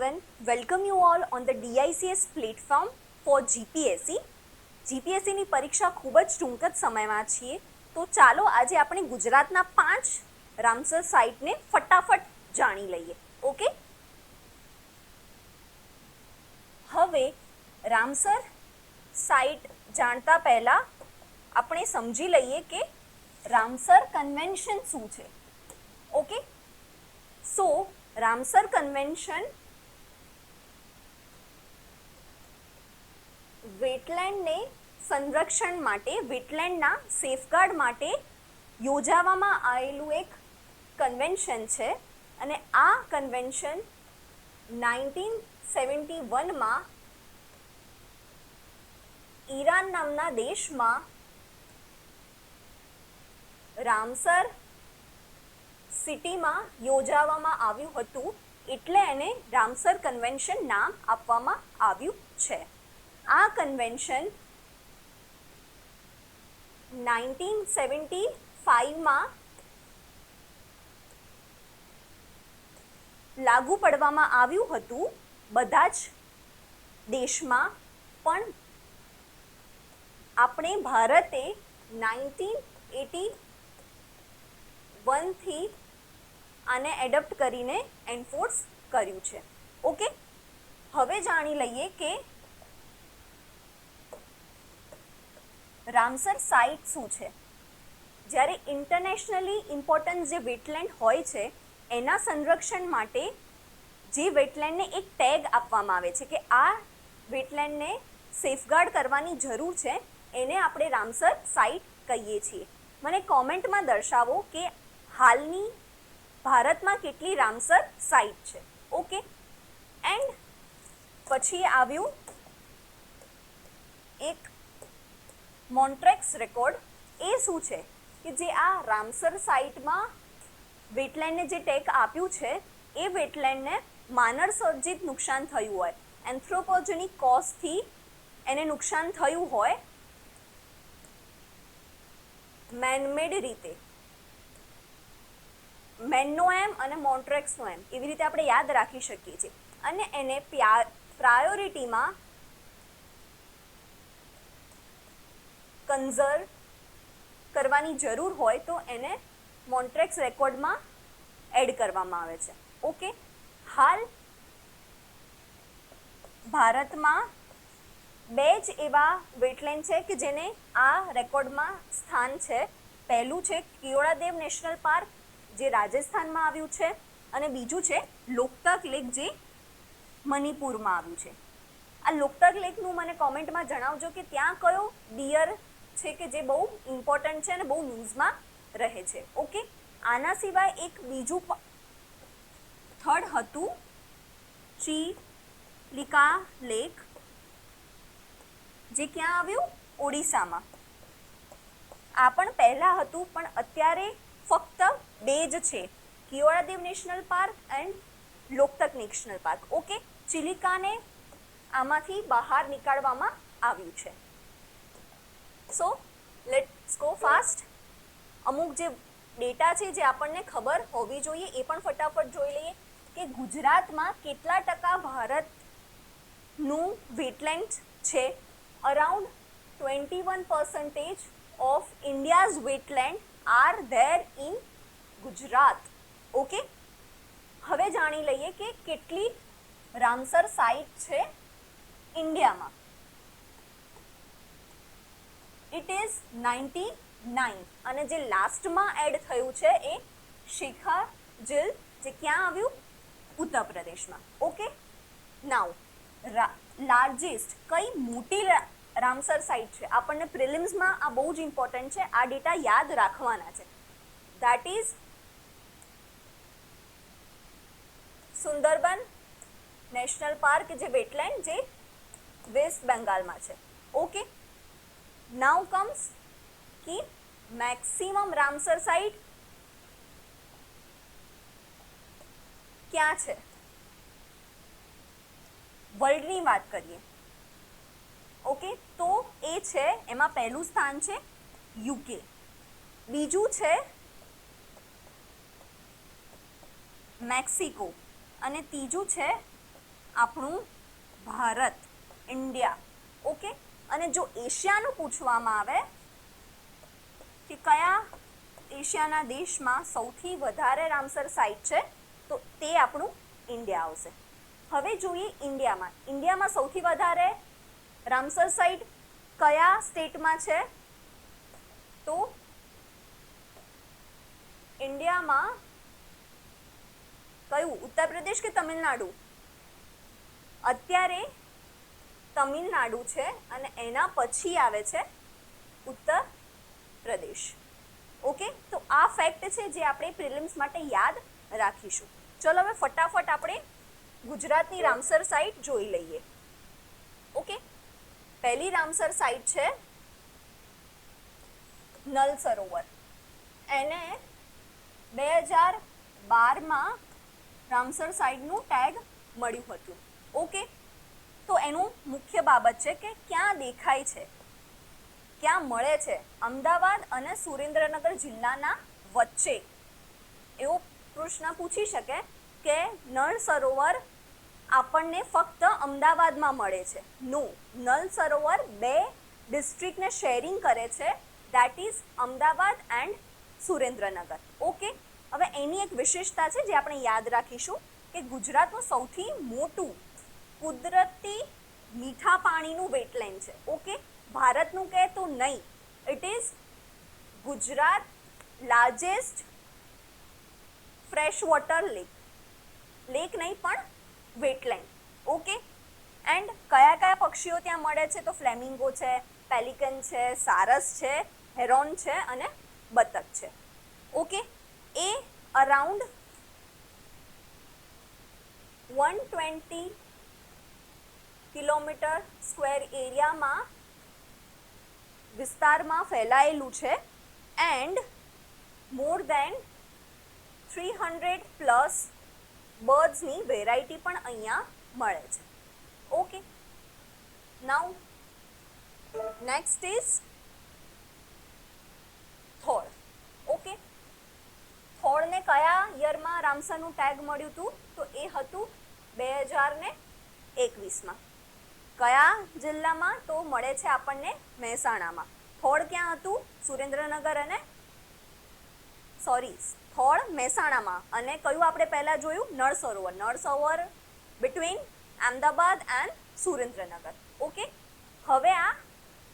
everyone, welcome you all on the DICS platform for GPSC. GPSC ની પરીક્ષા ખૂબ જ ટૂંક જ સમયમાં છીએ, તો ચાલો આજે આપણે ગુજરાતના 5 રામસર સાઇટને ફટાફટ જાણી લઈએ. ઓકે, હવે રામસર સાઇટ જાણતા પહેલા આપણે સમજી લઈએ કે રામસર કન્વેન્શન શું છે. ઓકે, સો રામસર કન્વેન્શન વેટલેન્ડને સંરક્ષણ માટે, વેટલેન્ડના સેફગાર્ડ માટે યોજાવામાં આવેલું એક કન્વેન્શન છે અને આ કન્વેન્શન 1971માં ઈરાન નામના દેશમાં રામસર સિટીમાં યોજાવામાં આવ્યું હતું, એટલે એને રામસર કન્વેન્શન નામ આપવામાં આવ્યું છે. આ કન્વેન્શન 1975માં લાગુ પાડવામાં આવ્યું હતું બધા જ દેશમાં, પણ આપણે ભારતે 1981થી આને એડપ્ટ કરીને એન્ફોર્સ કર્યું છે. ઓકે, હવે જાણી લઈએ કે રામસર સાઇટ શું છે. જ્યારે ઇન્ટરનેશનલી ઇમ્પોર્ટન્ટ જે વેટલેન્ડ હોય છે એના સંરક્ષણ માટે જે વેટલેન્ડને એક ટેગ આપવામાં આવે છે કે આ વેટલેન્ડને સેફગાર્ડ કરવાની જરૂર છે, એને આપણે રામસર સાઇટ કહીએ છીએ. મને કોમેન્ટમાં દર્શાવો કે હાલની ભારતમાં કેટલી રામસર સાઇટ છે. ઓકે, એન્ડ પછી આવ્યું એક મોન્ટ્રેક્સ રેકોર્ડ. એ શું છે કે જે આ રામસર સાઇટમાં વેટલેન્ડને જે ટેગ આપ્યું છે એ વેટલેન્ડને માનવ સર્જિત નુકસાન થયું હોય, એન્થ્રોપોજેનિક કોઝથી એને નુકસાન થયું હોય મેનમેડ રીતે, મેનનો એમ અને મોન્ટ્રેક્સનો એમ એવી રીતે આપણે યાદ રાખી શકીએ છીએ, અને એને પ્રાયોરિટીમાં કન્ઝર્વ કરવાની જરૂર હોય તો એને મોન્ટ્રેક્સ રેકોર્ડમાં એડ કરવામાં આવે છે. ઓકે, હાલ ભારતમાં 2 જ એવા વેટલેન્ડ છે કે જેને આ રેકોર્ડમાં સ્થાન છે. પહેલું છે કિયોડાદેવ નેશનલ પાર્ક જે રાજસ્થાનમાં આવ્યું છે, અને બીજું છે લોકતક લેક જે મણિપુરમાં આવ્યું છે. આ લોકતક લેકનું મને કોમેન્ટમાં જણાવજો કે ત્યાં કયો ડિયર છે કે જે બહુ ઇમ્પોર્ટન્ટ છે અને બહુ ન્યૂઝમાં રહે છે. ઓકે, આના સિવાય એક બીજું થર્ડ હતું ચિલિકા લેક જે ક્યાં આવ્યું? ઓડિશામાં. આ પણ પહેલાં હતું, પણ અત્યારે ફક્ત 2 જ છે, Keoladeo national park and Loktak national park. Okay, ચિલિકાને આમાંથી બહાર નીકાળવામાં આવ્યું છે. So let's go fast. અમુક જે ડેટા છે જે આપણને ખબર હોવી જોઈએ એ પણ ફટાફટ જોઈ લઈએ કે ગુજરાતમાં કેટલા ટકા ભારતનું વેટલેન્ડ છે. Around 21% of India's wetland are there in Gujarat. Okay, હવે જાણી લઈએ કે કેટલી રામસર સાઇટ છે ઇન્ડિયામાં. ઇટ ઇઝ 99, અને જે લાસ્ટમાં એડ થયું છે એ શિખા જીલ જે ક્યાં આવ્યું? ઉત્તર પ્રદેશમાં. ઓકે, નાઉ લાર્જેસ્ટ કઈ મોટી રામસર સાઇટ છે, આપણને પ્રિલિમ્સમાં આ બહુ જ ઇમ્પોર્ટન્ટ છે, આ ડેટા યાદ રાખવાના છે. That is Sundarban national park જે વેટલેન્ડ જે વેસ્ટ બેંગાલમાં છે. ઓકે, નાઉ કમ્સ કે મેક્સિમમ રામસર સાઇટ ક્યાં છે વર્લ્ડની વાત કરીએ. ઓકે, તો એ છે, એમાં પહેલું સ્થાન છે યુકે, બીજું છે મેક્સિકો અને ત્રીજું છે આપણું ભારત, ઇન્ડિયા. ઓકે, અને જો એશિયાનું પૂછવામાં આવે કે કયા એશિયાના દેશમાં સૌથી વધારે રામસર સાઇટ છે, તો તે આપણું ઇન્ડિયા આવશે. હવે જોઈએ ઇન્ડિયામાં સૌથી વધારે રામસર સાઇટ કયા સ્ટેટમાં છે, તો ઇન્ડિયામાં કયું, ઉત્તર પ્રદેશ કે તમિલનાડુ? અત્યારે તમિલનાડુ છે અને એના પછી આવે છે ઉત્તર પ્રદેશ. ઓકે, તો આ ફેક્ટ છે જે આપણે પ્રિલિમ્સ માટે યાદ રાખીશું. ચલો હવે ફટાફટ આપણે ગુજરાતની રામસર સાઇટ જોઈ લઈએ. ઓકે, પહેલી રામસર સાઇટ છે નલ સરોવર. એને 2012માં રામસર સાઇટનું ટેગ મળ્યું હતું. ઓકે, તો એનું મુખ્ય બાબત છે કે ક્યાં દેખાય છે, ક્યાં મળે છે, અમદાવાદ અને સુરેન્દ્રનગર જિલ્લાના વચ્ચે. એવો પ્રશ્ન પૂછી શકે કે નળ સરોવર આપણને ફક્ત અમદાવાદમાં મળે છે. નો, નળ સરોવર 2 ડિસ્ટ્રિક્ટને શેરિંગ કરે છે, that is Ahmedabad and Surendranagar. Okay, હવે એની એક વિશેષતા છે જે આપણે યાદ રાખીશું કે ગુજરાતનું સૌથી મોટું કુદરતી મીઠા પાણીનું વેટલેન્ડ છે. ઓકે, ભારતનું કહે તો નહીં, it is Gujarat largest fresh water lake નહીં પણ વેટલેન્ડ. ઓકે, એન્ડ કયા કયા પક્ષીઓ ત્યાં મળે છે, તો ફ્લેમિંગો છે, પેલિકન છે, સારસ છે, હેરોન છે અને બતક છે. ઓકે, એ અરાઉન્ડ 120 કિલોમીટર સ્ક્વેર એરિયામાં વિસ્તારમાં ફેલાયેલું છે એન્ડ મોર દેન 300 પ્લસ બર્ડ્સની વેરાયટી પણ અહીંયા મળે છે. Okay, now next is Thol. Okay, થોળને કયા યરમાં રામસરનું ટેગ મળ્યું હતું, તો એ હતું 2021માં. કયા જિલ્લામાં, તો મળે છે આપણને મહેસાણામાં. થોળ ક્યાં હતું, સુરેન્દ્રનગર અને થોળ મહેસાણામાં. અને કયું આપણે પહેલા જોયું, Nal Sarovar between Ahmedabad and Surendranagar. Okay, હવે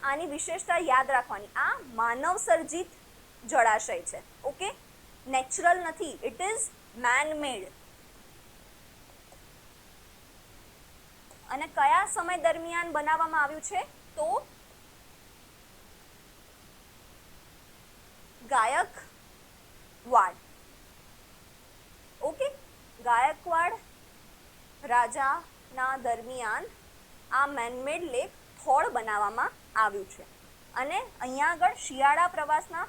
આની વિશેષતા યાદ રાખવાની. આ માનવ સર્જિત જળાશય છે. ઓકે, નેચરલ નથી, ઇટ ઇઝ મેન મેડ. અને કયા સમય દરમિયાન બનાવવામાં આવ્યું છે, તો ગાયકવાડ. ઓકે, ગાયકવાડ રાજાના દરમિયાન આ મેનમેડ લેક થોળ બનાવવામાં આવ્યું છે. અને અહીંયા આગળ શિયાળા પ્રવાસના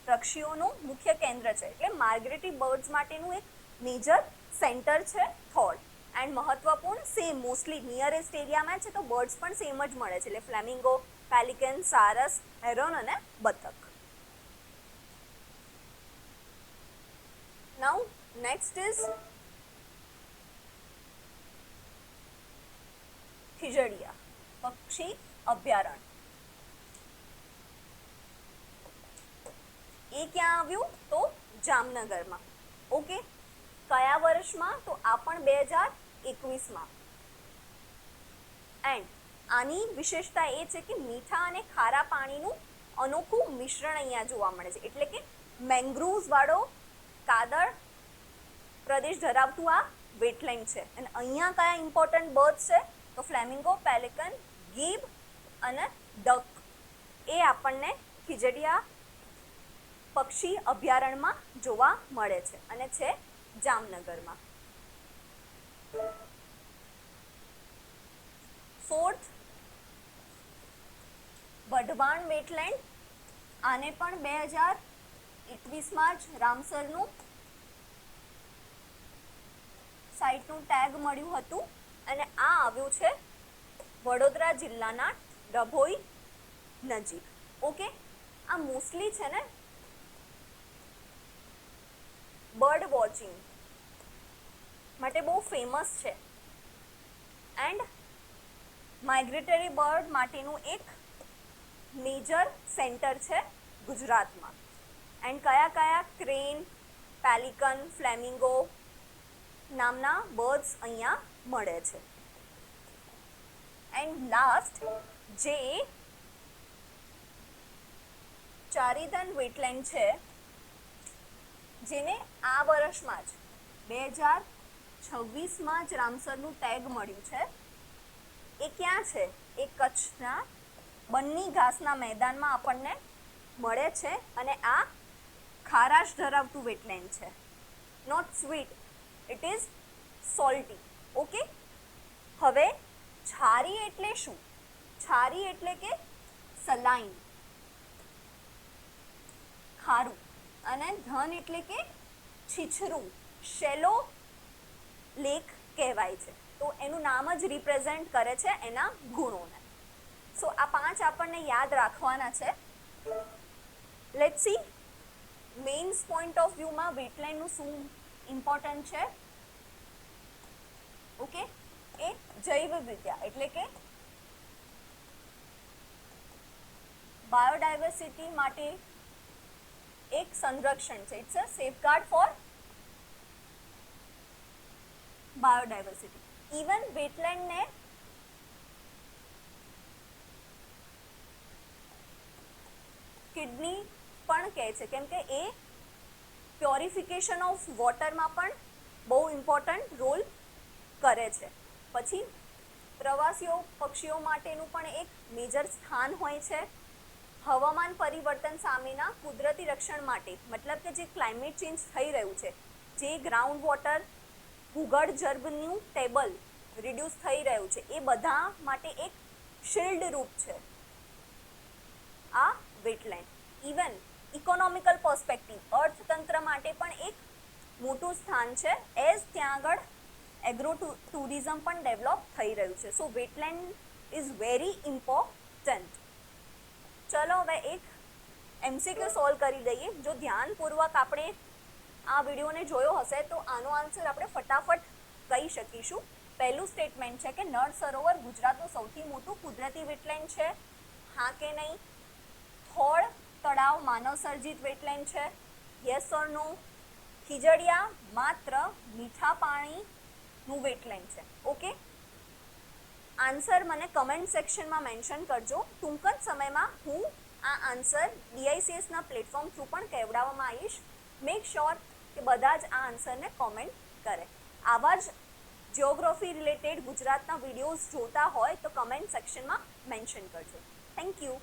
પક્ષીઓનું મુખ્ય કેન્દ્ર છે, એટલે માર્ગ્રેટરી બર્ડ્સ માટેનું એક મેજર સેન્ટર છે થોળ. એન્ડ મહત્વપૂર્ણ સેમ મોસ્ટલી નિયરેસ્ટ એરિયામાં છે, તો બર્ડ્સ પણ સેમ જ મળે છે, એટલે ફ્લેમિંગો, પેલિકન, સારસ, હેરોન અને બતક. નાઉ નેક્સ્ટ ઇઝ ખીજડીયા પક્ષી અભયારણ્ય. એ ક્યાં આવ્યું, તો જામનગરમાં. ઓકે, કયા વર્ષમાં, તો આ પણ 2021માં. એન્ડ આની વિશેષતા એ છે કે મીઠા અને ખારા પાણીનું અનોખું મિશ્રણ અહીંયા જોવા મળે છે, એટલે કે મેંગ્રુવ્સ વાળો કાદળ પ્રદેશ ધરાવતું આ વેટલેન્ડ છે. અને અહીંયા કયા ઇમ્પોર્ટન્ટ બર્ડ્સ છે, તો ફ્લેમિંગો, પેલિકન, ગીબ અને ડક. એ આપણને ખીજડીયા પક્ષી અભયારણ્યમાં જોવા મળે છે અને છે જામનગરમાં. Fourth, Wadhwan wetland. આને પણ 2021માં જ રામસરનું સાઇટનું ટેગ મળ્યું હતું અને આ આવ્યું છે વડોદરા જિલ્લાના ડભોઈ નજીક. ઓકે, આ મોસ્ટલી છે ને બર્ડ વોચિંગ માટે બહુ ફેમસ છે. એન્ડ માઇગ્રેટરી બર્ડ માટેનું એક મેજર સેન્ટર છે ગુજરાતમાં. એન્ડ કયા કયા ક્રેન, પેલિકન, ફ્લેમિંગો નામના બર્ડ્સ અહીંયા મળે છે. એન્ડ લાસ્ટ જે ચારીધન વેટલેન્ડ છે, જેને આ વર્ષમાં જ 2026માં જ રામસરનું ટેગ મળ્યું છે, એ ક્યાં છે? એ કચ્છના બન્ની ઘાસના મેદાનમાં આપણને મળે છે અને આ ખારાશ ધરાવતું વેટલેન્ડ છે. Not sweet, it is salty. Okay. હવે છારી એટલે શું? છારી એટલે કે સલાઈન, ખારું, અને ધન એટલે કે છીછરું, શેલો લેક કહેવાય છે. તો એનું નામ જ રિપ્રેઝેન્ટ કરે છે એના ગુણોને. સો આ 5 આપણને યાદ રાખવાના છે. Let's see mains point of વ્યૂમાં વેટલેન્ડનું શું ઇમ્પોર્ટન્ટ છે. ઓકે, એ જૈવ વિદ્યા એટલે કે બાયોડાયવર્સિટી માટે એક સંરક્ષણ છે. It's a safeguard for biodiversity. Even વેટલેન્ડને કિડની પણ કહે છે, કેમ કે એ પ્યોરિફિકેશન ઓફ વોટરમાં પણ બહુ ઇમ્પોર્ટન્ટ રોલ કરે છે. પછી પ્રવાસીઓ પક્ષીઓ માટેનું પણ એક મેજર સ્થાન હોય છે. હવામાન પરિવર્તન સામેના કુદરતી રક્ષણ માટે, મતલબ કે જે ક્લાઇમેટ ચેન્જ થઈ રહ્યું છે, જે ગ્રાઉન્ડ વોટર ભૂગર્ભ જળનું ટેબલ રિડ્યુસ થઈ રહ્યું છે, એ બધા માટે એક શિલ્ડ રૂપ છે આ વેટલેન્ડ. ઇવન ઇકોનોમિકલ પર્સપેક્ટિવ અર્થતંત્ર માટે પણ એક મોટું સ્થાન છે, એઝ ત્યાં આગળ એગ્રો ટુરિઝમ પણ ડેવલપ થઈ રહ્યું છે. સો વેટલેન્ડ ઇઝ વેરી ઇમ્પોર્ટન્ટ. ચલો હવે એક MCQ સોલ્વ કરી દઈએ. જો ધ્યાનપૂર્વક આપણે આ વિડીયોને જોયો હશે તો આનો આન્સર આપણે ફટાફટ કહી શકીશું. પહેલું સ્ટેટમેન્ટ છે કે નળ સરોવર ગુજરાતનું સૌથી મોટું કુદરતી વેટલેન્ડ છે. હા કે નહીં? થોળ તળાવ માનવ સર્જિત વેટલેન્ડ છે. યસ ઓર નો? ખીજડીયા માત્ર મીઠા પાણીનું વેટલેન્ડ છે. ઓકે, આન્સર મને કમેન્ટ સેક્શનમાં મેન્શન કરજો. ટૂંક જ સમયમાં હું આ આન્સર DICSના પ્લેટફોર્મ થ્રુ પણ કહેવડાવવામાં આવીશ. મેક શ્યોર કે બધા જ આ આન્સરને કોમેન્ટ કરે. આવા જ જિયોગ્રાફી રિલેટેડ ગુજરાતના વિડીયોઝ જોતા હોય તો કમેન્ટ સેક્શનમાં મેન્શન કરજો. Thank you.